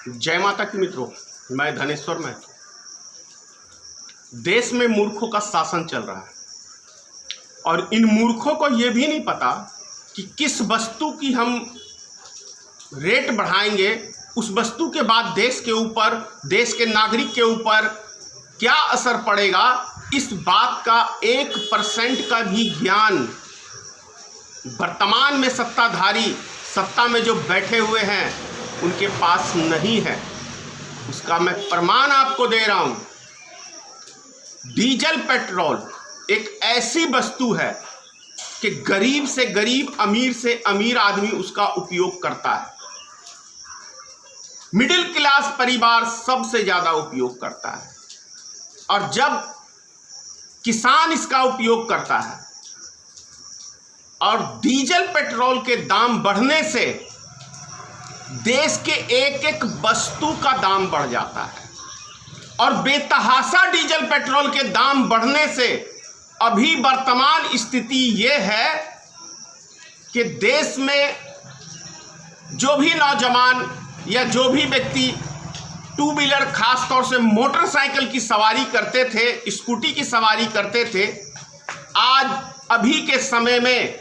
जय माता की मित्रों, मैं धनेश्वर महतो। देश में मूर्खों का शासन चल रहा है और इन मूर्खों को यह भी नहीं पता कि किस वस्तु की हम रेट बढ़ाएंगे, उस वस्तु के बाद देश के ऊपर, देश के नागरिक के ऊपर क्या असर पड़ेगा। इस बात का 1% का भी ज्ञान वर्तमान में सत्ताधारी, सत्ता में जो बैठे हुए हैं, उनके पास नहीं है। उसका मैं प्रमाण आपको दे रहा हूं। डीजल पेट्रोल एक ऐसी वस्तु है कि गरीब से गरीब, अमीर से अमीर आदमी उसका उपयोग करता है। मिडिल क्लास परिवार सबसे ज्यादा उपयोग करता है। और जब किसान इसका उपयोग करता है और डीजल पेट्रोल के दाम बढ़ने से देश के एक एक वस्तु का दाम बढ़ जाता है। और बेतहाशा डीजल पेट्रोल के दाम बढ़ने से अभी वर्तमान स्थिति ये है कि देश में जो भी नौजवान या जो भी व्यक्ति टू व्हीलर, खास तौर से मोटरसाइकिल की सवारी करते थे, स्कूटी की सवारी करते थे, आज अभी के समय में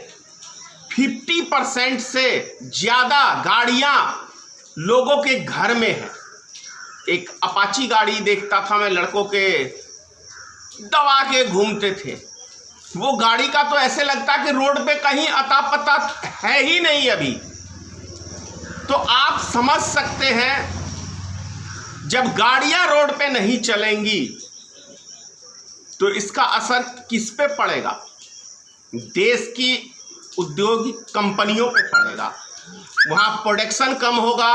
50% से ज़्यादा गाड़ियां लोगों के घर में हैं। एक अपाची गाड़ी देखता था मैं, लड़कों के दबा के घूमते थे। वो गाड़ी का तो ऐसे लगता कि रोड पे कहीं अता पता है ही नहीं अभी। तो आप समझ सकते हैं, जब गाड़ियां रोड पे नहीं चलेंगी तो इसका असर किस पे पड़ेगा? देश की औद्योगिक कंपनियों पे पड़ेगा। वहाँ प्रोडक्शन कम होगा,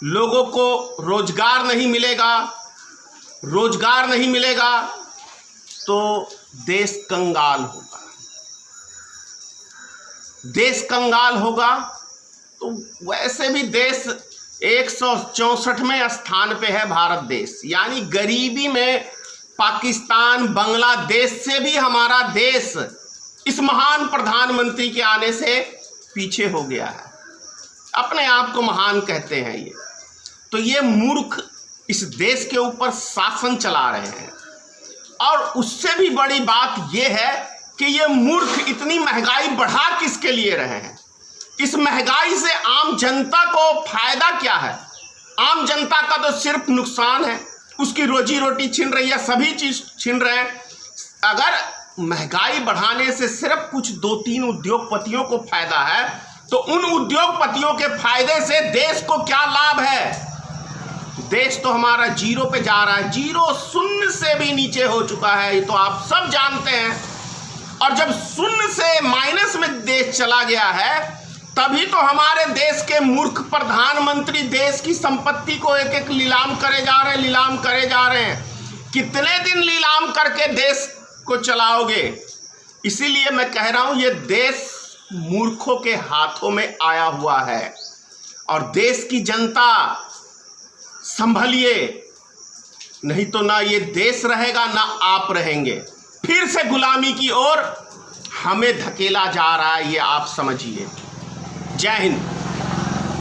लोगों को रोजगार नहीं मिलेगा। रोजगार नहीं मिलेगा तो देश कंगाल होगा। देश कंगाल होगा तो वैसे भी देश 164वें स्थान पे है भारत देश, यानी गरीबी में पाकिस्तान, बांग्लादेश से भी हमारा देश इस महान प्रधानमंत्री के आने से पीछे हो गया है। अपने आप को महान कहते हैं ये। तो ये मूर्ख इस देश के ऊपर शासन चला रहे हैं। और उससे भी बड़ी बात ये है कि ये मूर्ख इतनी महंगाई बढ़ा किसके लिए रहे हैं? इस महंगाई से आम जनता को फायदा क्या है? आम जनता का तो सिर्फ नुकसान है। उसकी रोजी रोटी छिन रही है, सभी चीज छिन रहे हैं। अगर महंगाई बढ़ाने से सिर्फ कुछ 2-3 उद्योगपतियों को फायदा है तो उन उद्योगपतियों के फायदे से देश को क्या लाभ है? देश तो हमारा जीरो पे जा रहा है। जीरो शून्य से भी नीचे हो चुका है, ये तो आप सब जानते हैं। और जब शून्य से माइनस में देश चला गया है, तभी तो हमारे देश के मूर्ख प्रधानमंत्री देश की संपत्ति को एक एक नीलाम करे जा रहे हैं, नीलाम करे जा रहे हैं। कितने दिन नीलाम करके देश को चलाओगे? इसीलिए मैं कह रहा हूं, ये देश मूर्खों के हाथों में आया हुआ है। और देश की जनता संभलिए, नहीं तो ना ये देश रहेगा ना आप रहेंगे। फिर से गुलामी की ओर हमें धकेला जा रहा है, ये आप समझिए। जय हिंद।